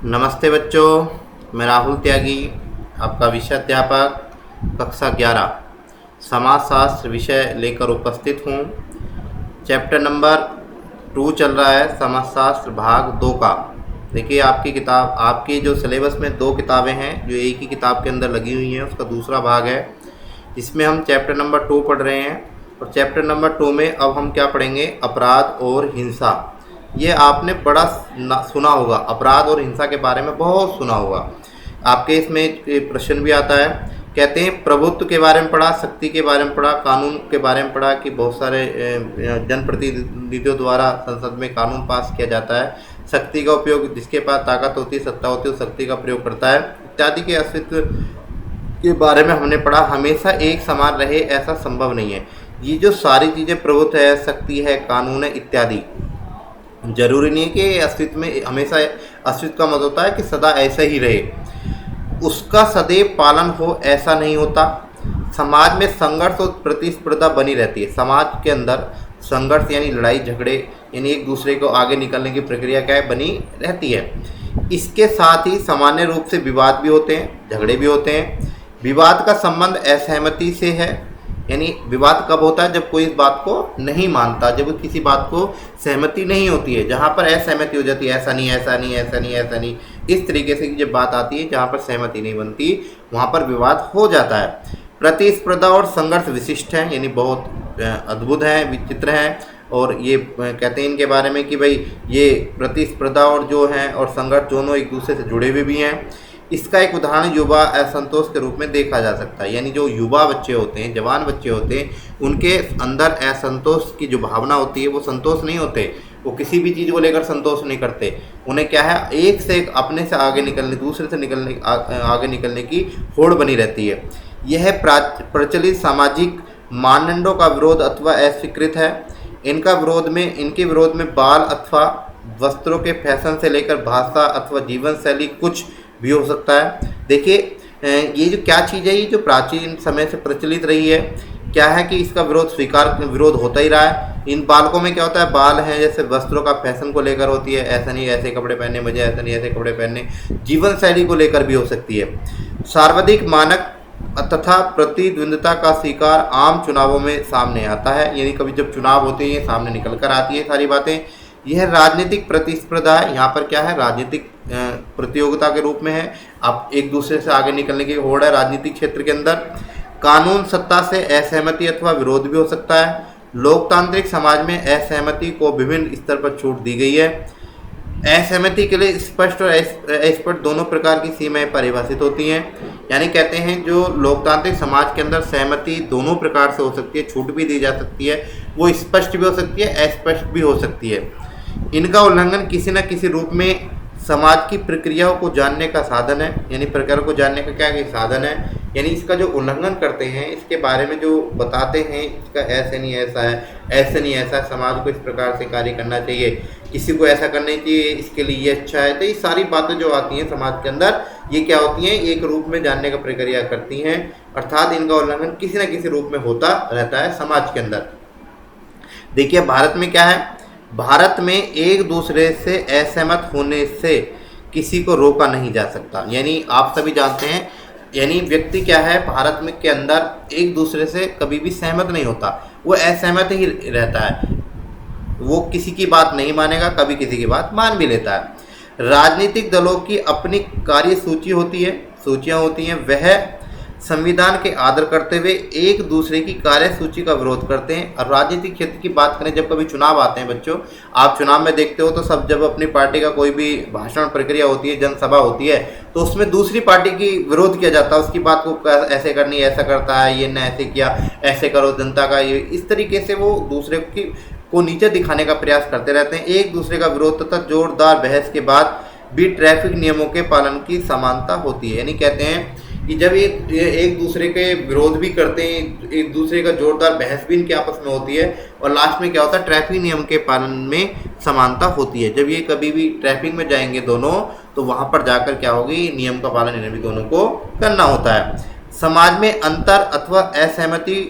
नमस्ते बच्चों, मैं राहुल त्यागी, आपका विषय अध्यापक कक्षा 11 समाजशास्त्र विषय लेकर उपस्थित हूँ। चैप्टर नंबर 2 चल रहा है, समाजशास्त्र भाग 2 का। देखिए आपकी किताब, आपकी जो सिलेबस में 2 किताबें हैं जो एक ही किताब के अंदर लगी हुई हैं, उसका दूसरा भाग है। इसमें हम चैप्टर नंबर 2 पढ़ रहे हैं और चैप्टर नंबर 2 में अब हम क्या पढ़ेंगे, अपराध और हिंसा। ये आपने बड़ा सुना होगा, अपराध और हिंसा के बारे में बहुत सुना होगा। आपके इसमें एक प्रश्न भी आता है, कहते हैं प्रभुत्व के बारे में पढ़ा, शक्ति के बारे में पढ़ा, कानून के बारे में पढ़ा कि बहुत सारे जनप्रतिनिधियों द्वारा संसद में कानून पास किया जाता है। शक्ति का उपयोग, जिसके पास ताकत होती है, सत्ता होती है, उस शक्ति का प्रयोग करता है इत्यादि के अस्तित्व के बारे में हमने पढ़ा। हमेशा एक समान रहे ऐसा संभव नहीं है। ये जो सारी चीज़ें, प्रभुत्व है, शक्ति है, कानून है इत्यादि, जरूरी नहीं है कि अस्तित्व में हमेशा अस्तित्व का मतलब होता है कि सदा ऐसा ही रहे, उसका सदैव पालन हो ऐसा नहीं होता। समाज में संघर्ष और प्रतिस्पर्धा बनी रहती है। समाज के अंदर संघर्ष यानी लड़ाई झगड़े यानी एक दूसरे को आगे निकलने की प्रक्रिया क्या है, बनी रहती है। इसके साथ ही सामान्य रूप से विवाद भी होते हैं, झगड़े भी होते हैं। विवाद का संबंध असहमति से है, यानी विवाद कब होता है, जब कोई इस बात को नहीं मानता, जब किसी बात को सहमति नहीं होती है। जहाँ पर असहमति हो जाती है, ऐसा नहीं, ऐसा नहीं, ऐसा नहीं, ऐसा नहीं, इस तरीके से जब बात आती है जहाँ पर सहमति नहीं बनती, वहाँ पर विवाद हो जाता है। प्रतिस्पर्धा और संघर्ष विशिष्ट हैं, यानी बहुत अद्भुत हैं, विचित्र हैं। और ये कहते हैं इनके बारे में कि भाई ये प्रतिस्पर्धा और जो है और संघर्ष दोनों एक दूसरे से जुड़े हुए भी हैं। इसका एक उदाहरण युवा असंतोष के रूप में देखा जा सकता है। यानी जो युवा बच्चे होते हैं, जवान बच्चे होते हैं, उनके अंदर असंतोष की जो भावना होती है, वो संतोष नहीं होते, वो किसी भी चीज़ को लेकर संतोष नहीं करते। उन्हें क्या है, एक से एक अपने से आगे निकलने, दूसरे से आगे निकलने की होड़ बनी रहती है। यह प्रचलित सामाजिक मानदंडों का विरोध अथवा अस्वीकृत है। इनके विरोध में बाल अथवा वस्त्रों के फैशन से लेकर भाषा अथवा जीवन शैली कुछ भी हो सकता है। देखिए ये जो क्या चीज़ है, ये जो प्राचीन समय से प्रचलित रही है, क्या है कि इसका विरोध होता ही रहा है। इन बालकों में क्या होता है, बाल हैं जैसे वस्त्रों का फैशन को लेकर होती है, ऐसा नहीं ऐसे कपड़े पहनने मुझे, ऐसा नहीं ऐसे कपड़े पहनने, जीवन शैली को लेकर भी हो सकती है। सर्वाधिक मानक तथा प्रतिद्वंद्विता का शिकार आम चुनावों में सामने आता है, यानी कभी जब चुनाव होते हैं सामने निकल कर आती है सारी बातें। यह राजनीतिक प्रतिस्पर्धा है, यहाँ पर क्या है, राजनीतिक प्रतियोगिता के रूप में है, आप एक दूसरे से आगे निकलने की होड़ है राजनीतिक क्षेत्र के अंदर। कानून सत्ता से असहमति अथवा विरोध भी हो सकता है। लोकतांत्रिक समाज में असहमति को विभिन्न स्तर पर छूट दी गई है। असहमति के लिए स्पष्ट और अस्पष्ट दोनों प्रकार की सीमाएं परिभाषित होती हैं। यानी कहते हैं जो लोकतांत्रिक समाज के अंदर सहमति दोनों प्रकार से हो सकती है, छूट भी दी जा सकती है, वो स्पष्ट भी हो सकती है, अस्पष्ट भी हो सकती है। इनका उल्लंघन किसी न किसी रूप में समाज की प्रक्रियाओं को जानने का साधन है, यानी प्रक्रिया को जानने का क्या साधन है, यानी इसका जो उल्लंघन करते हैं, इसके बारे में जो बताते हैं, इसका ऐसे नहीं ऐसा है, ऐसे नहीं ऐसा है, समाज को इस प्रकार से कार्य करना चाहिए, किसी को ऐसा करना चाहिए, इसके लिए ये अच्छा है। तो ये सारी बातें जो आती हैं समाज के अंदर, ये क्या होती हैं, एक रूप में जानने का प्रक्रिया करती हैं, अर्थात इनका उल्लंघन किसी न किसी रूप में होता रहता है समाज के अंदर। देखिए भारत में क्या है, भारत में एक दूसरे से असहमत होने से किसी को रोका नहीं जा सकता। यानी आप सभी जानते हैं, यानी व्यक्ति क्या है, भारत में के अंदर एक दूसरे से कभी भी सहमत नहीं होता, वो असहमत ही रहता है, वो किसी की बात नहीं मानेगा, कभी किसी की बात मान भी लेता है। राजनीतिक दलों की अपनी कार्य सूची होती है, सूचियाँ होती हैं, वह संविधान के आदर करते हुए एक दूसरे की कार्यसूची का विरोध करते हैं। और राजनीतिक क्षेत्र की बात करें, जब कभी चुनाव आते हैं बच्चों, आप चुनाव में देखते हो तो सब जब अपनी पार्टी का कोई भी भाषण प्रक्रिया होती है, जनसभा होती है, तो उसमें दूसरी पार्टी की विरोध किया जाता है, उसकी बात को ऐसे करनी, ऐसा करता है, ये ने ऐसे किया, ऐसे करो, जनता का ये, इस तरीके से वो दूसरे को नीचे दिखाने का प्रयास करते रहते हैं। एक दूसरे का विरोध तथा जोरदार बहस के बाद भी ट्रैफिक नियमों के पालन की समानता होती है। यानी कहते हैं कि जब ये एक दूसरे के विरोध भी करते हैं, एक दूसरे का जोरदार बहस भी इनके आपस में होती है, और लास्ट में क्या होता है, ट्रैफिक नियम के पालन में समानता होती है। जब ये कभी भी ट्रैफिक में जाएंगे दोनों, तो वहाँ पर जाकर क्या होगी, नियम का पालन इन्हें भी दोनों को करना होता है। समाज में अंतर अथवा असहमति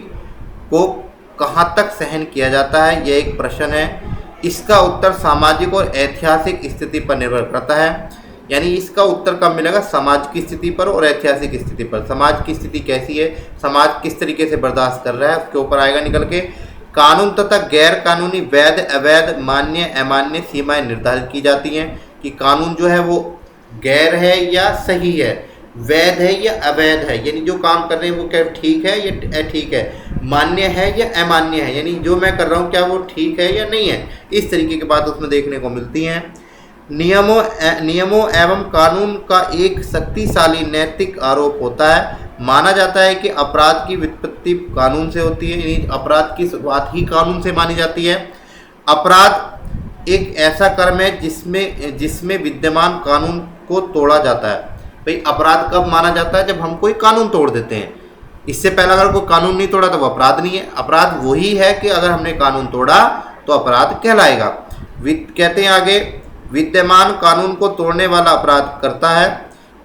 को कहाँ तक सहन किया जाता है, यह एक प्रश्न है। इसका उत्तर सामाजिक और ऐतिहासिक स्थिति पर निर्भर करता है। यानी इसका उत्तर कब मिलेगा? समाज की स्थिति पर और ऐतिहासिक स्थिति पर। समाज की स्थिति कैसी है, समाज किस तरीके से बर्दाश्त कर रहा है, उसके ऊपर आएगा निकल के। कानून तथा गैर कानूनी, वैध अवैध, मान्य अमान्य सीमाएं निर्धारित की जाती हैं कि कानून जो है वो गैर है या सही है, वैध है या अवैध है, यानी जो काम कर रहे हैं वो क्या ठीक है या अठीक है, मान्य है या अमान्य है, यानी जो मैं कर रहा हूँ क्या वो ठीक है या नहीं है। इस तरीके की बात उसमें देखने को मिलती हैं। नियमों एवं कानून का एक शक्तिशाली नैतिक आरोप होता है। माना जाता है कि अपराध की व्युत्पत्ति कानून से होती है, यानी अपराध की शुरुआत ही कानून से मानी जाती है। अपराध एक ऐसा कर्म है जिसमें विद्यमान कानून को तोड़ा जाता है। भाई अपराध कब माना जाता है? जब हम कोई कानून तोड़ देते हैं। इससे पहले अगर कोई कानून नहीं तोड़ा तो वो अपराध नहीं है। अपराध वही है कि अगर हमने कानून तोड़ा तो अपराध कहलाएगा। कहते हैं आगे, विद्यमान कानून को तोड़ने वाला अपराध करता है।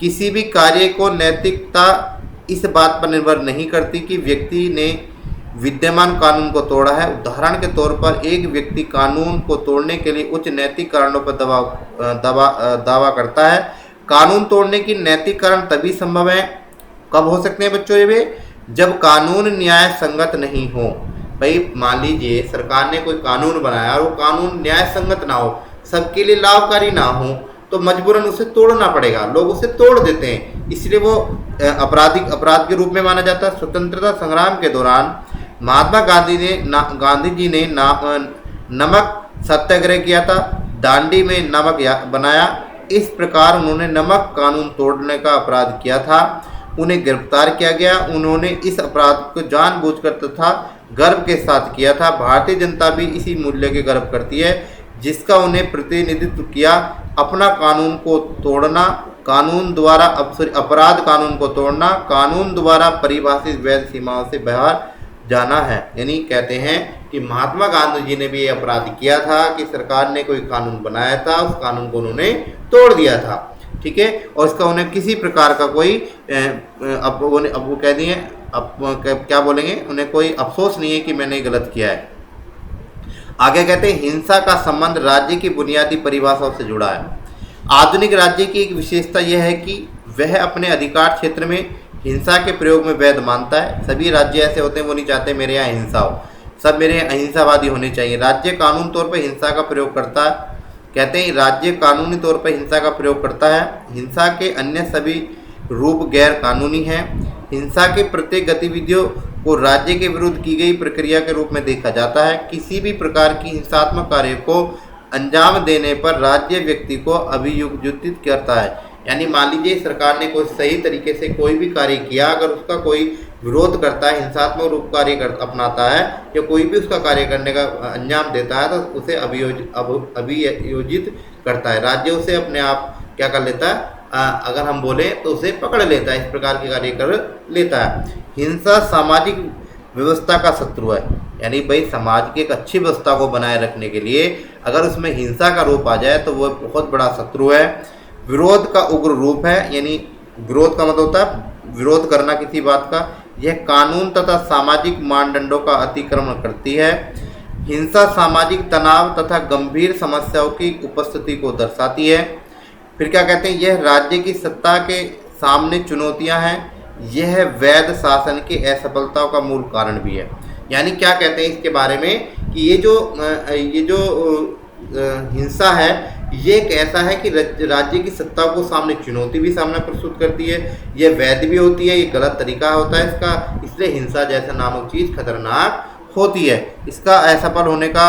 किसी भी कार्य को नैतिकता इस बात पर निर्भर नहीं करती कि व्यक्ति ने विद्यमान कानून को तोड़ा है। उदाहरण के तौर पर एक व्यक्ति कानून को तोड़ने के लिए उच्च नैतिक कारणों पर दावा करता है। कानून तोड़ने की नैतिक कारण तभी संभव है, कब हो सकते हैं बच्चों ये, जब कानून न्याय संगत नहीं हो। भाई मान लीजिए सरकार ने कोई कानून बनाया और वो कानून न्याय संगत ना हो, सबके लिए लाभकारी ना हो, तो मजबूरन उसे तोड़ना पड़ेगा। लोग उसे तोड़ देते हैं, इसलिए वो अपराध के रूप में माना जाता है। स्वतंत्रता संग्राम के दौरान महात्मा गांधी जी ने नमक सत्याग्रह किया था। दांडी में नमक बनाया। इस प्रकार उन्होंने नमक कानून तोड़ने का अपराध किया था। उन्हें गिरफ्तार किया गया। उन्होंने इस अपराध को जानबूझकर तथा गर्व के साथ किया था। भारतीय जनता भी इसी मूल्य के गर्व करती है जिसका उन्हें प्रतिनिधित्व किया। अपना कानून को तोड़ना, कानून द्वारा अपराध कानून को तोड़ना, कानून द्वारा परिभाषित वैध सीमाओं से बाहर जाना है। यानी कहते हैं कि महात्मा गांधी जी ने भी ये अपराध किया था कि सरकार ने कोई कानून बनाया था, उस कानून को उन्होंने तोड़ दिया था। ठीक है, और इसका उन्हें किसी प्रकार का कोई अब वो कह दिए, अब क्या बोलेंगे, उन्हें कोई अफसोस नहीं है कि मैंने गलत किया है। आगे कहते हैं हिंसा का संबंध राज्य की बुनियादी परिभाषाओं से जुड़ा है। आधुनिक राज्य की एक विशेषता यह है कि वह अपने अधिकार क्षेत्र में हिंसा के प्रयोग में वैध मानता है। सभी राज्य ऐसे होते हैं, वो नहीं चाहते मेरे यहाँ हिंसा हो, सब मेरे अहिंसावादी होने चाहिए। राज्य कानून तौर पर हिंसा का प्रयोग करता है। कहते हैं राज्य कानूनी तौर पर हिंसा का प्रयोग करता है। हिंसा के अन्य सभी रूप गैर कानूनी हैं। हिंसा के प्रत्येक गतिविधियों को राज्य के विरुद्ध की गई प्रक्रिया के रूप में देखा जाता है। किसी भी प्रकार की हिंसात्मक कार्य को अंजाम देने पर राज्य व्यक्ति को अभियुक्त करता है। यानी मान लीजिए सरकार ने कोई सही तरीके से कोई भी कार्य किया, अगर उसका कोई विरोध करता है, हिंसात्मक रूप कार्य अपनाता है या कोई भी उसका कार्य करने का अंजाम देता है, तो उसे अभियोजित करता है। राज्य उसे अपने आप क्या कर लेता है, अगर हम बोले तो उसे पकड़ लेता है, इस प्रकार के कार्य कर लेता है। हिंसा सामाजिक व्यवस्था का शत्रु है। यानी भाई समाज की एक अच्छी व्यवस्था को बनाए रखने के लिए अगर उसमें हिंसा का रूप आ जाए तो वह बहुत बड़ा शत्रु है। विरोध का उग्र रूप है। यानी विरोध का मतलब होता है विरोध करना किसी बात का। यह कानून तथा सामाजिक मानदंडों का अतिक्रमण करती है। हिंसा सामाजिक तनाव तथा गंभीर समस्याओं की उपस्थिति को दर्शाती है। फिर क्या कहते हैं, यह राज्य की सत्ता के सामने चुनौतियां हैं। यह वैध शासन की असफलताओं का मूल कारण भी है। यानी क्या कहते हैं इसके बारे में कि ये जो हिंसा है ये एक ऐसा है कि राज्य की सत्ता को सामने चुनौती भी सामने प्रस्तुत करती है। यह वैध भी होती है, ये गलत तरीका होता है इसका, इसलिए हिंसा जैसा नामक चीज़ खतरनाक होती है। इसका असफल होने का,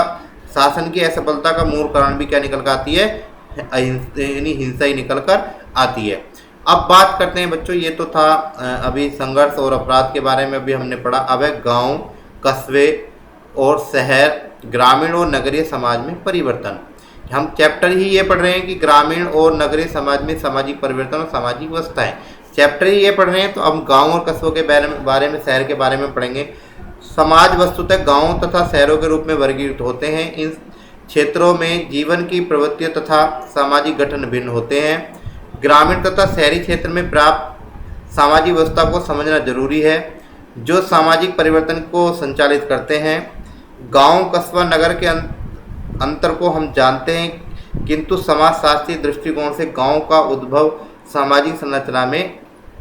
शासन की असफलता का मूल कारण भी क्या निकल कर आती है, यानी हिंसा ही निकल कर आती है। अब बात करते हैं बच्चों, ये तो था अभी संघर्ष और अपराध के बारे में भी हमने पढ़ा। अब है गाँव, कस्बे और शहर, ग्रामीण और नगरीय समाज में परिवर्तन। हम चैप्टर ही ये पढ़ रहे हैं कि ग्रामीण और नगरीय समाज में सामाजिक परिवर्तन और सामाजिक व्यवस्थाएं, चैप्टर ही ये पढ़ रहे हैं। तो हम गाँव और कस्बों के बारे में, शहर के बारे में पढ़ेंगे। समाज वस्तुतः गाँव तथा शहरों के रूप में वर्गीकृत होते हैं। इन क्षेत्रों में जीवन की प्रवृत्तियों तथा सामाजिक गठन भिन्न होते हैं। ग्रामीण तथा शहरी क्षेत्र में प्राप्त सामाजिक व्यवस्था को समझना जरूरी है जो सामाजिक परिवर्तन को संचालित करते हैं। गांव, कस्बा, नगर के अंतर को हम जानते हैं किंतु समाजशास्त्रीय दृष्टिकोण से गांव का उद्भव सामाजिक संरचना में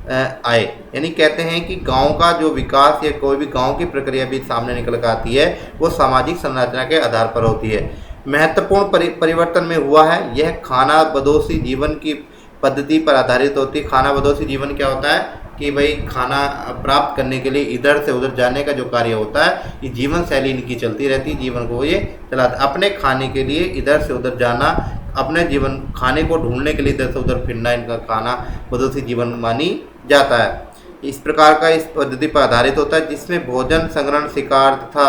आए। यानी कहते हैं कि गांव का जो विकास या कोई भी गांव की प्रक्रिया भी सामने निकल कर आती है वो सामाजिक संरचना के आधार पर होती है। महत्वपूर्ण परिवर्तन में हुआ है यह खाना बदोशी जीवन की पद्धति पर आधारित होती है। खाना बदोशी जीवन क्या होता है कि भाई खाना प्राप्त करने के लिए इधर से उधर जाने का जो कार्य होता है, ये जीवन शैली इनकी चलती रहती है। जीवन को ये चलाते, अपने खाने के लिए इधर से उधर जाना, अपने जीवन खाने को ढूंढने के लिए इधर से उधर फिरना, इनका खाना बदोशी जीवन मानी जाता है। इस प्रकार का इस पद्धति पर आधारित होता है जिसमें भोजन संग्रहण शिकार तथा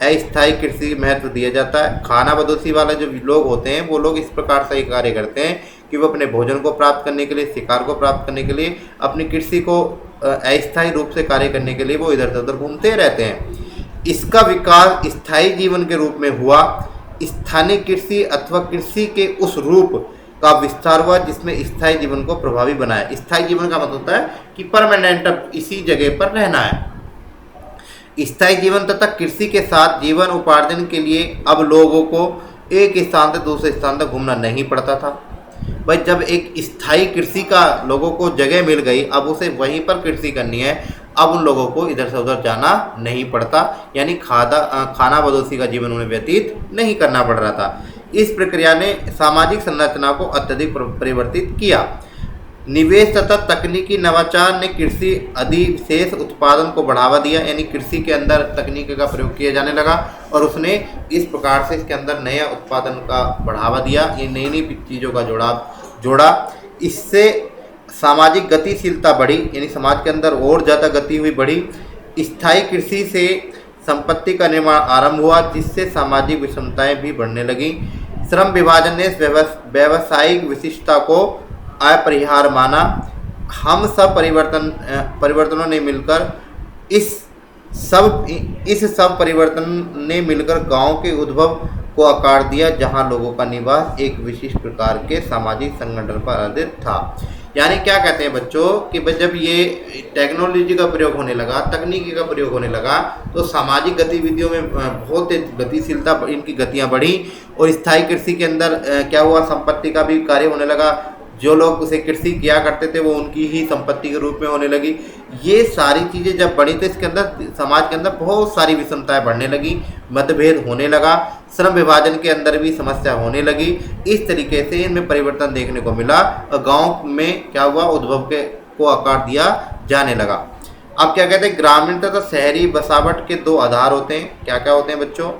अस्थायी कृषि महत्व दिया जाता है। खाना बदोशी वाले जो लोग होते हैं वो लोग इस प्रकार से कार्य करते हैं कि वो अपने भोजन को प्राप्त करने के लिए, शिकार को प्राप्त करने के लिए, अपनी कृषि को अस्थायी रूप से कार्य करने के लिए वो इधर उधर घूमते रहते हैं। इसका विकास स्थायी जीवन के रूप में हुआ। स्थानीय कृषि अथवा कृषि के उस रूप का विस्तार हुआ जिसमें स्थायी जीवन को प्रभावी बनाया। स्थायी जीवन का मतलब होता है कि परमानेंट, अब इसी जगह पर रहना है। स्थायी जीवन तथा कृषि के साथ जीवन उपार्जन के लिए अब लोगों को एक स्थान से दूसरे स्थान तक घूमना नहीं पड़ता था। भाई जब एक स्थायी कृषि का लोगों को जगह मिल गई, अब उसे वहीं पर कृषि करनी है, अब उन लोगों को इधर से उधर जाना नहीं पड़ता, यानी खाना बदोशी का जीवन उन्हें व्यतीत नहीं करना पड़ रहा था। इस प्रक्रिया ने सामाजिक संरचना को अत्यधिक परिवर्तित किया। निवेश तथा तकनीकी नवाचार ने कृषि अधिविशेष उत्पादन को बढ़ावा दिया, यानी कृषि के अंदर तकनीक का प्रयोग किया जाने लगा और उसने इस प्रकार से इसके अंदर नया उत्पादन का बढ़ावा दिया। ये नई नई चीज़ों का जोड़ा। इससे सामाजिक गतिशीलता बढ़ी, यानी समाज के अंदर और ज़्यादा गति हुई बढ़ी। स्थायी कृषि से संपत्ति का निर्माण आरंभ हुआ जिससे सामाजिक विषमताएं भी बढ़ने लगी। श्रम विभाजन ने व्यावसायिक विशिष्टता को अपरिहार्य माना। हम सब परिवर्तनों ने मिलकर इस सब परिवर्तन ने मिलकर गांव के उद्भव को आकार दिया जहां लोगों का निवास एक विशिष्ट प्रकार के सामाजिक संगठन पर आधारित था। यानी क्या कहते हैं बच्चों कि जब ये टेक्नोलॉजी का प्रयोग होने लगा, तकनीकी का प्रयोग होने लगा, तो सामाजिक गतिविधियों में बहुत गतिशीलता, इनकी गतियाँ बढ़ी और स्थायी कृषि के अंदर क्या हुआ, संपत्ति का भी कार्य होने लगा। जो लोग उसे कृषि किया करते थे वो उनकी ही संपत्ति के रूप में होने लगी। ये सारी चीज़ें जब बढ़ी तो इसके अंदर समाज के अंदर बहुत सारी विषमताएं बढ़ने लगी, मतभेद होने लगा, श्रम विभाजन के अंदर भी समस्या होने लगी। इस तरीके से इनमें परिवर्तन देखने को मिला और गांव में क्या हुआ, उद्भव को आकार दिया जाने लगा। अब क्या कहते हैं, ग्रामीण तथा शहरी बसावट के दो आधार होते हैं। क्या क्या होते हैं बच्चों?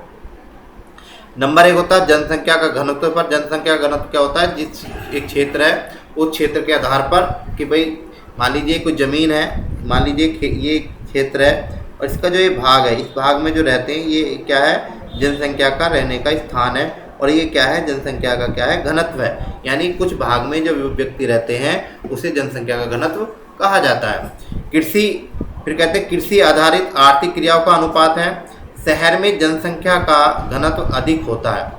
नंबर एक होता है जनसंख्या का घनत्व पर। जनसंख्या का घनत्व क्या होता है, जिस एक क्षेत्र है उस क्षेत्र के आधार पर कि भाई मान लीजिए कोई ज़मीन है, मान लीजिए ये क्षेत्र है और इसका जो ये भाग है, इस भाग में जो रहते हैं ये क्या है, जनसंख्या का रहने का स्थान है और ये क्या है, जनसंख्या का क्या है, घनत्व है। यानी कुछ भाग में जो व्यक्ति रहते हैं उसे जनसंख्या का घनत्व कहा जाता है। कृषि, फिर कहते हैं कृषि आधारित आर्थिक क्रियाओं का अनुपात है। शहर में जनसंख्या का घनत्व अधिक होता है।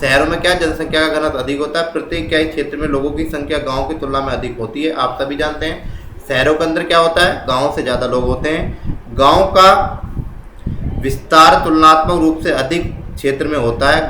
शहरों में क्या जनसंख्या का घनत्व अधिक होता है, प्रत्येक क्या क्षेत्र में लोगों की संख्या गांव की तुलना में अधिक होती है। आप सभी जानते हैं शहरों के अंदर क्या होता है, गांव से ज़्यादा लोग होते हैं। गांव का विस्तार तुलनात्मक रूप से अधिक क्षेत्र में होता है।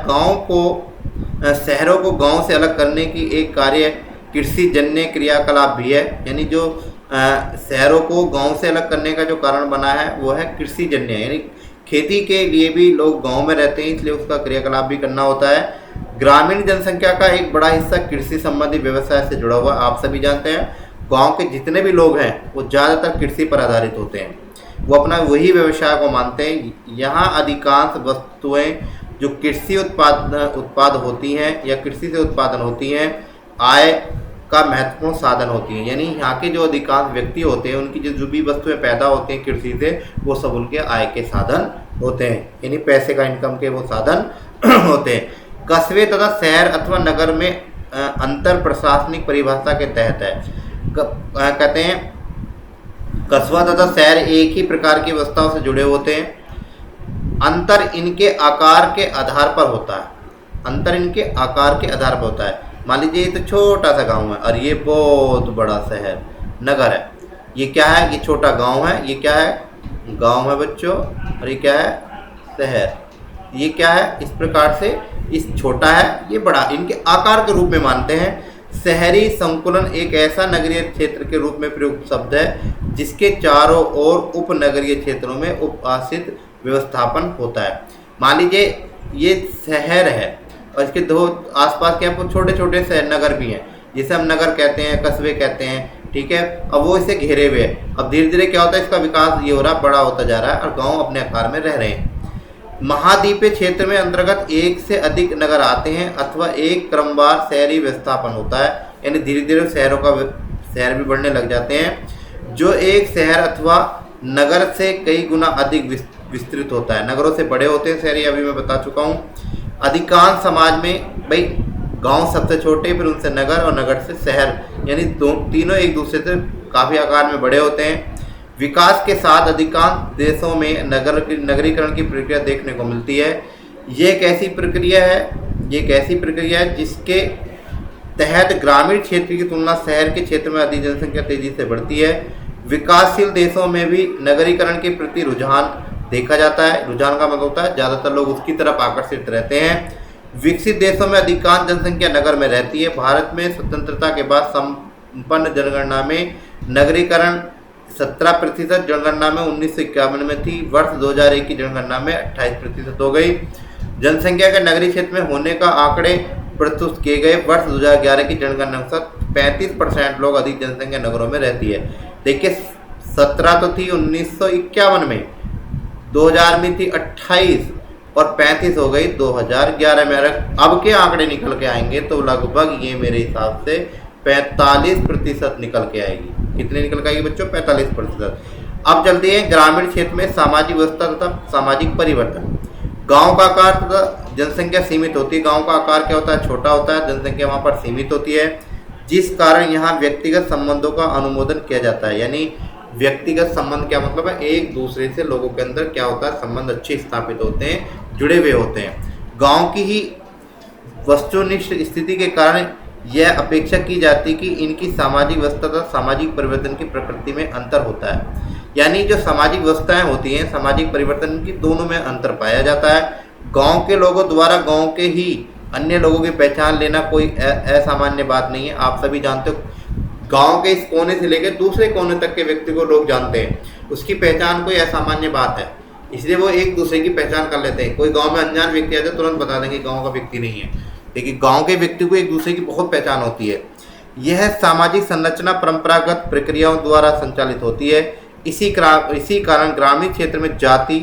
शहरों को गांव से अलग करने की एक कार्य कृषि जन्य क्रियाकलाप भी है। यानी जो शहरों को गांव से अलग करने का जो कारण बना है वो है कृषि जन्य, यानी खेती के लिए भी लोग गांव में रहते हैं इसलिए उसका क्रियाकलाप भी करना होता है। ग्रामीण जनसंख्या का एक बड़ा हिस्सा कृषि संबंधी व्यवसाय से जुड़ा हुआ। आप सभी जानते हैं गांव के जितने भी लोग हैं वो ज़्यादातर कृषि पर आधारित होते हैं, वो अपना वही व्यवसाय को मानते हैं। यहाँ अधिकांश वस्तुएं जो कृषि उत्पाद होती हैं या कृषि से उत्पादन होती हैं आय का महत्वपूर्ण साधन होती है। यानी यहाँ के जो अधिकांश व्यक्ति होते हैं उनकी जो भी वस्तुएं पैदा होती हैं कृषि से, वो सब उनके आय के साधन होते हैं, यानी पैसे का, इनकम के वो साधन होते हैं। कस्बे तथा शहर अथवा नगर में अंतर प्रशासनिक परिभाषा के तहत है। कहते हैं कस्बा तथा शहर एक ही प्रकार की व्यवस्थाओं से जुड़े होते हैं। अंतर इनके आकार के आधार पर होता है। अंतर इनके आकार के आधार पर होता है। मान लीजिए ये तो छोटा सा गांव है और ये बहुत बड़ा शहर नगर है। ये क्या है, ये छोटा गांव है, ये क्या है, गांव है बच्चों, और ये क्या है, शहर। ये क्या है, इस प्रकार से इस छोटा है, ये बड़ा, इनके आकार के रूप में मानते हैं। शहरी संकुलन एक ऐसा नगरीय क्षेत्र के रूप में प्रयुक्त शब्द है जिसके चारों ओर उपनगरीय क्षेत्रों में उपआसित व्यवस्थापन होता है। मान लीजिए ये शहर है और इसके दो आसपास के आपको छोटे छोटे शहर नगर भी हैं, जिसे हम नगर कहते हैं, कस्बे कहते हैं, ठीक है। अब वो इसे घेरे हुए है। अब धीरे धीरे क्या होता है, इसका विकास ये हो रहा, बड़ा होता जा रहा है और गांव अपने आकार में रह रहे हैं। महाद्वीपीय क्षेत्र में अंतर्गत एक से अधिक नगर आते हैं अथवा एक क्रमवार शहरी व्यवस्थापन होता है, यानी धीरे धीरे शहर भी बढ़ने लग जाते हैं, जो एक शहर अथवा नगर से कई गुना अधिक विस्तृत होता है। नगरों से बड़े होते हैं शहरी, अभी मैं बता चुका हूँ। अधिकांश समाज में भाई गांव सबसे छोटे, फिर उनसे नगर और नगर से शहर, यानी तीनों एक दूसरे से काफ़ी आकार में बड़े होते हैं। विकास के साथ अधिकांश देशों में नगरीकरण की प्रक्रिया देखने को मिलती है। ये एक ऐसी प्रक्रिया है जिसके तहत ग्रामीण क्षेत्र की तुलना शहर के क्षेत्र में अधिक जनसंख्या तेजी से बढ़ती है। विकासशील देशों में भी नगरीकरण के प्रति रुझान देखा जाता है। रुझान का मतलब होता है ज़्यादातर लोग उसकी तरफ आकर्षित रहते हैं। विकसित देशों में अधिकांश जनसंख्या नगर में रहती है। भारत में स्वतंत्रता के बाद संपन्न जनगणना में नगरीकरण 17%, जनगणना में 1951 में थी। वर्ष 2001 की जनगणना में 28% हो गई। जनसंख्या के नगरीय क्षेत्र में होने का आंकड़े प्रस्तुत किए गए। वर्ष 2011 की जनगणना के साथ 35% लोग अधिक जनसंख्या नगरों में रहती है। देखिए 17 तो थी 1951 में, 2000 में थी 28 और 35 हो गई 2011 में। अब के आंकड़े निकल के आएंगे तो लगभग ये मेरे हिसाब से 45% निकल के आएगी। कितने निकल के आएगी बच्चों? 45%। अब चलते हैं ग्रामीण क्षेत्र में सामाजिक व्यवस्था तथा सामाजिक परिवर्तन। गांव का आकार तथा जनसंख्या सीमित होती है। गांव का आकार क्या होता है? छोटा होता है। जनसंख्या वहां पर सीमित होती है, जिस कारण यहाँ व्यक्तिगत संबंधों का अनुमोदन किया जाता है। यानी व्यक्तिगत संबंध क्या मतलब है? एक दूसरे से लोगों के अंदर क्या होता है? संबंध अच्छे स्थापित होते हैं, जुड़े हुए होते हैं। गांव की ही वस्तुनिष्ठ स्थिति के कारण यह अपेक्षा की जाती है कि इनकी सामाजिक व्यवस्था तथा सामाजिक परिवर्तन की प्रकृति में अंतर होता है। यानी जो सामाजिक व्यवस्थाएं होती हैं, सामाजिक परिवर्तन की, दोनों में अंतर पाया जाता है। गांव के लोगों द्वारा गांव के ही अन्य लोगों की पहचान लेना कोई असामान्य बात नहीं है। आप सभी जानते हो गांव के इस कोने से लेकर दूसरे कोने तक के व्यक्ति को लोग जानते हैं, उसकी पहचान कोई असामान्य बात है, इसलिए वो एक दूसरे की पहचान कर लेते हैं। कोई गांव में अनजान व्यक्ति आता है तुरंत बता देंगे गांव का व्यक्ति नहीं है, लेकिन गांव के व्यक्ति को एक दूसरे की बहुत पहचान होती है। यह सामाजिक संरचना परंपरागत प्रक्रियाओं द्वारा संचालित होती है। इसी कारण ग्रामीण क्षेत्र में जाति,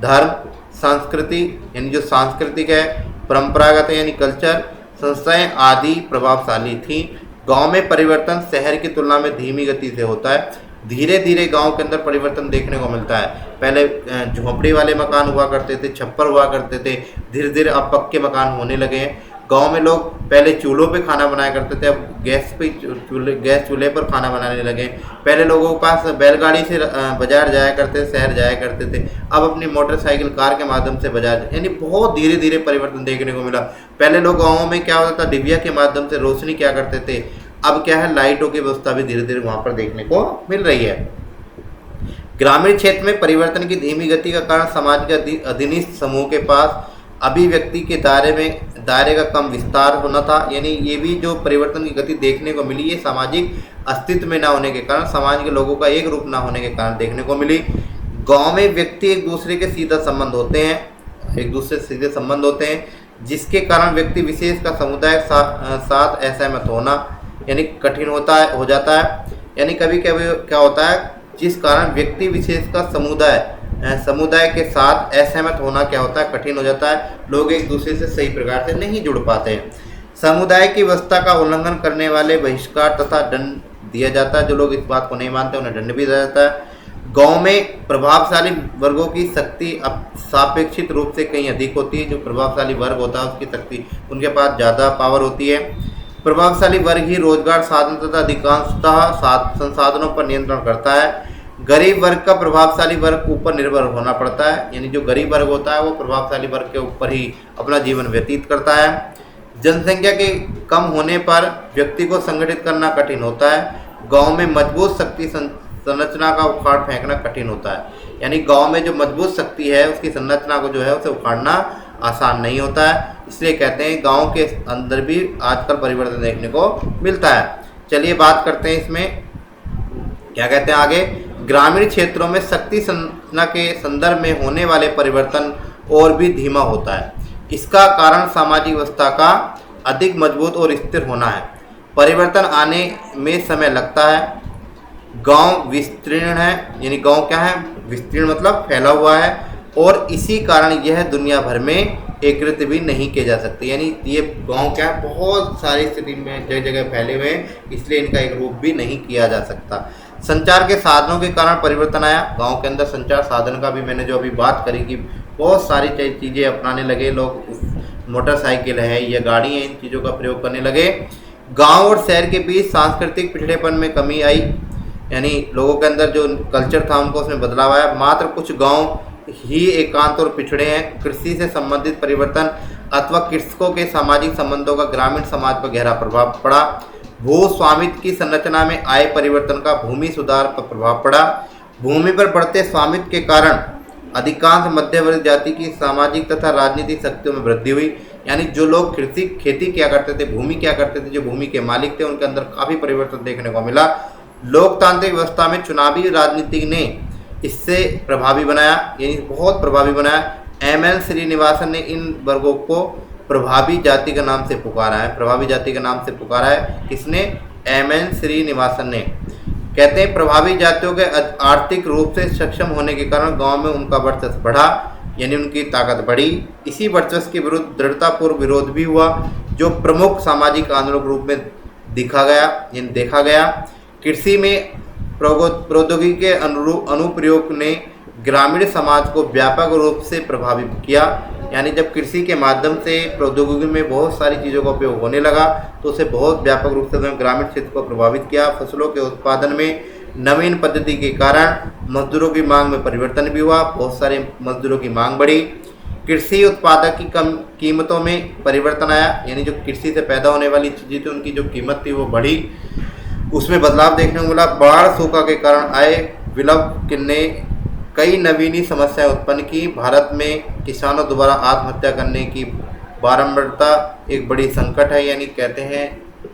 धर्म, संस्कृति यानी जो सांस्कृतिक है, परंपरागत है यानी कल्चर, संस्थाएं आदि प्रभावशाली थी। गांव में परिवर्तन शहर की तुलना में धीमी गति से होता है। धीरे धीरे गांव के अंदर परिवर्तन देखने को मिलता है। पहले झोंपड़ी वाले मकान हुआ करते थे, छप्पर हुआ करते थे, धीरे धीरे अब पक्के मकान होने लगे हैं। गांव में लोग पहले चूल्हों पे खाना बनाया करते थे, अब गैस चूल्हे पर खाना बनाने लगे। पहले लोगों के पास बैलगाड़ी से बाजार जाया करते थे, शहर जाया करते थे, अब अपनी मोटरसाइकिल, कार के माध्यम से बाजार, यानी बहुत धीरे धीरे परिवर्तन देखने को मिला। पहले लोग गाँवों में क्या होता था, डिबिया के माध्यम से रोशनी क्या करते थे, अब क्या है, लाइटों की व्यवस्था भी धीरे धीरे वहाँ पर देखने को मिल रही है। ग्रामीण क्षेत्र में परिवर्तन की धीमी गति का कारण समाज के अधीनस्थ समूह के पास अभिव्यक्ति के दायरे का कम विस्तार होना था। यानी ये भी जो परिवर्तन की गति देखने को मिली, ये सामाजिक अस्तित्व में ना होने के कारण, समाज के लोगों का एक रूप ना होने के कारण देखने को मिली। गांव में व्यक्ति एक दूसरे के सीधे संबंध होते हैं, जिसके कारण व्यक्ति विशेष का समुदाय साथ असहमत होना यानी कठिन हो जाता है। यानी कभी कभी क्या होता है, जिस कारण व्यक्ति विशेष का समुदाय के साथ असहमत होना क्या होता है, कठिन हो जाता है। लोग एक दूसरे से सही प्रकार से नहीं जुड़ पाते हैं। समुदाय की व्यवस्था का उल्लंघन करने वाले बहिष्कार तथा दंड दिया जाता है। जो लोग इस बात को नहीं मानते उन्हें दंड भी दिया जाता है। गांव में प्रभावशाली वर्गों की शक्ति अब सापेक्षित रूप से कहीं अधिक होती है। जो प्रभावशाली वर्ग होता है उसकी शक्ति, उनके पास ज़्यादा पावर होती है। प्रभावशाली वर्ग ही रोजगार साधन तथा अधिकांशतः संसाधनों पर नियंत्रण करता है। गरीब वर्ग का प्रभावशाली वर्ग ऊपर निर्भर होना पड़ता है। यानी जो गरीब वर्ग होता है वो प्रभावशाली वर्ग के ऊपर ही अपना जीवन व्यतीत करता है। जनसंख्या के कम होने पर व्यक्ति को संगठित करना कठिन होता है। गांव में मजबूत शक्ति संरचना का उखाड़ फेंकना कठिन होता है। यानी गांव में जो मजबूत शक्ति है उसकी संरचना को जो है उसे उखाड़ना आसान नहीं होता है। इसलिए कहते हैं गांव के अंदर भी आजकल परिवर्तन देखने को मिलता है। चलिए बात करते हैं इसमें क्या कहते हैं आगे। ग्रामीण क्षेत्रों में शक्ति संरचना के संदर्भ में होने वाले परिवर्तन और भी धीमा होता है। इसका कारण सामाजिक व्यवस्था का अधिक मजबूत और स्थिर होना है। परिवर्तन आने में समय लगता है। गांव विस्तीर्ण है, यानी गांव क्या है, विस्तीर्ण मतलब फैला हुआ है, और इसी कारण यह दुनिया भर में एकीकृत भी नहीं किए जा सकते। यानी ये गांव क्या है, बहुत सारी स्थिति में जगह जगह फैले हुए हैं, इसलिए इनका एक रूप भी नहीं किया जा सकता। संचार के साधनों के कारण परिवर्तन आया। गांव के अंदर संचार साधन का भी मैंने जो अभी बात करी कि बहुत सारी चीज़ें अपनाने लगे लोग, मोटरसाइकिल है या गाड़ी है, इन चीज़ों का प्रयोग करने लगे। गांव और शहर के बीच सांस्कृतिक पिछड़ेपन में कमी आई, यानी लोगों के अंदर जो कल्चर था उनको उसमें बदलाव आया। मात्र कुछ गांव ही एकांत और पिछड़े हैं। कृषि से संबंधित परिवर्तन अथवा कृषकों के सामाजिक संबंधों का ग्रामीण समाज पर गहरा प्रभाव पड़ा। भू स्वामित्व की संरचना में आए परिवर्तन का भूमि सुधार पर प्रभाव पड़ा। भूमि पर बढ़ते स्वामित्व के कारण अधिकांश मध्यवर्ग जाति की सामाजिक तथा राजनीतिक शक्तियों में वृद्धि हुई। यानी जो लोग खेती किया करते थे, भूमि किया करते थे, जो भूमि के मालिक थे, उनके अंदर काफ़ी परिवर्तन देखने को मिला। लोकतांत्रिक व्यवस्था में चुनावी राजनीति ने इससे प्रभावी बनाया, यानी बहुत प्रभावी बनाया। एम.एन. श्रीनिवासन ने इन वर्गों को प्रभावी जाति के नाम से पुकारा है। प्रभावी जाति के नाम से पुकारा है किसने? एम.एन. श्रीनिवासन ने। कहते हैं प्रभावी जातियों के आर्थिक रूप से सक्षम होने के कारण गांव में उनका वर्चस्व बढ़ा, यानी उनकी ताकत बढ़ी। इसी वर्चस्व के विरुद्ध दृढ़तापूर्व विरोध भी हुआ, जो प्रमुख सामाजिक आंदोलन के रूप में देखा गया। कृषि में प्रौद्योगिकी के अनुप्रयोग ने ग्रामीण समाज को व्यापक रूप से प्रभावित किया। यानी जब कृषि के माध्यम से प्रौद्योगिकी में बहुत सारी चीज़ों का उपयोग होने लगा तो उसे बहुत व्यापक रूप से ग्रामीण क्षेत्र को प्रभावित किया। फसलों के उत्पादन में नवीन पद्धति के कारण मजदूरों की मांग में परिवर्तन भी हुआ, बहुत सारे मजदूरों की मांग बढ़ी। कृषि उत्पादक की कम कीमतों में परिवर्तन आया, यानी जो कृषि से पैदा होने वाली चीज़ें थी उनकी जो कीमत थी वो बढ़ी, उसमें बदलाव देखने को मिला। बाढ़ सूखा के कारण आए विलंब ने कई नवीनी समस्याएं उत्पन्न की। भारत में किसानों द्वारा आत्महत्या करने की बारंबारता एक बड़ी संकट है। यानी कहते हैं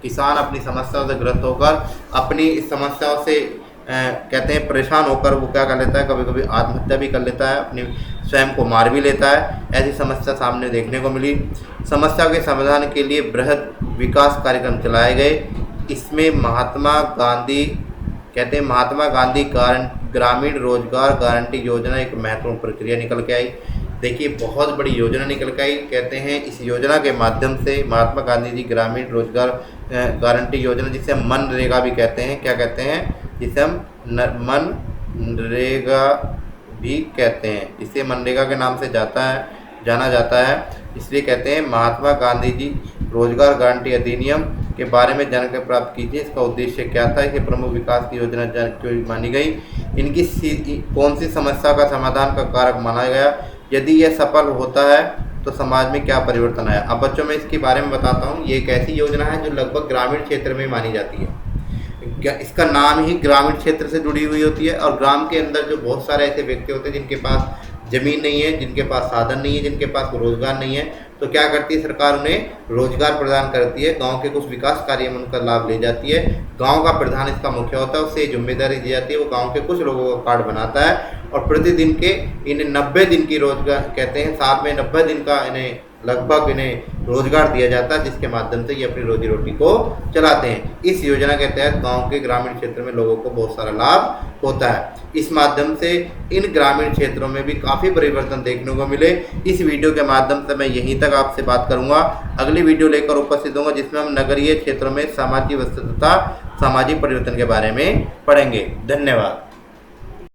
किसान अपनी समस्याओं से ग्रस्त होकर अपनी समस्याओं से कहते हैं परेशान होकर वो क्या कर लेता है, कभी कभी आत्महत्या भी कर लेता है, अपनी स्वयं को मार भी लेता है। ऐसी समस्या सामने देखने को मिली। समस्या के समाधान के लिए बृहद विकास कार्यक्रम चलाए गए। इसमें महात्मा गांधी ग्रामीण रोजगार गारंटी योजना एक महत्वपूर्ण प्रक्रिया निकल के आई। देखिए बहुत बड़ी योजना निकल के आई। कहते हैं इस योजना के माध्यम से महात्मा गांधी जी ग्रामीण रोजगार गारंटी योजना, जिसे हम मनरेगा भी कहते हैं, क्या कहते हैं, जिसे हम मनरेगा भी कहते हैं, इसे मनरेगा के नाम से जाना जाता है। इसलिए कहते हैं महात्मा गांधी जी रोजगार गारंटी अधिनियम के बारे में जानकारी प्राप्त कीजिए। इसका उद्देश्य क्या था, इसे प्रमुख विकास की योजना क्यों मानी गई, इनकी कौन सी समस्या का समाधान का कारक माना गया, यदि यह सफल होता है तो समाज में क्या परिवर्तन आया। अब बच्चों मैं इसके बारे में बताता हूँ। ये एक ऐसी योजना है जो लगभग ग्रामीण क्षेत्र में मानी जाती है। इसका नाम ही ग्रामीण क्षेत्र से जुड़ी हुई होती है, और ग्राम के अंदर जो बहुत सारे ऐसे व्यक्ति होते हैं जिनके पास ज़मीन नहीं है, जिनके पास साधन नहीं है, जिनके पास रोजगार नहीं है, तो क्या करती है सरकार, उन्हें रोजगार प्रदान करती है। गांव के कुछ विकास कार्य में उनका लाभ ले जाती है। गांव का प्रधान इसका मुखिया होता है, उससे जिम्मेदारी दी जाती है। वो गांव के कुछ लोगों का कार्ड बनाता है और प्रतिदिन के इन्हें 90 दिन की रोजगार कहते हैं, साथ में 90 दिन का इन्हें लगभग रोजगार दिया जाता है, जिसके माध्यम से ये अपनी रोजी रोटी को चलाते हैं। इस योजना के तहत गांव के ग्रामीण क्षेत्र में लोगों को बहुत सारा लाभ होता है। इस माध्यम से इन ग्रामीण क्षेत्रों में भी काफ़ी परिवर्तन देखने को मिले। इस वीडियो के माध्यम से मैं यहीं तक आपसे बात करूंगा। अगली वीडियो लेकर उपस्थित होंगे जिसमें हम नगरीय क्षेत्रों में सामाजिक व्यवस्था तथा सामाजिक परिवर्तन के बारे में पढ़ेंगे। धन्यवाद।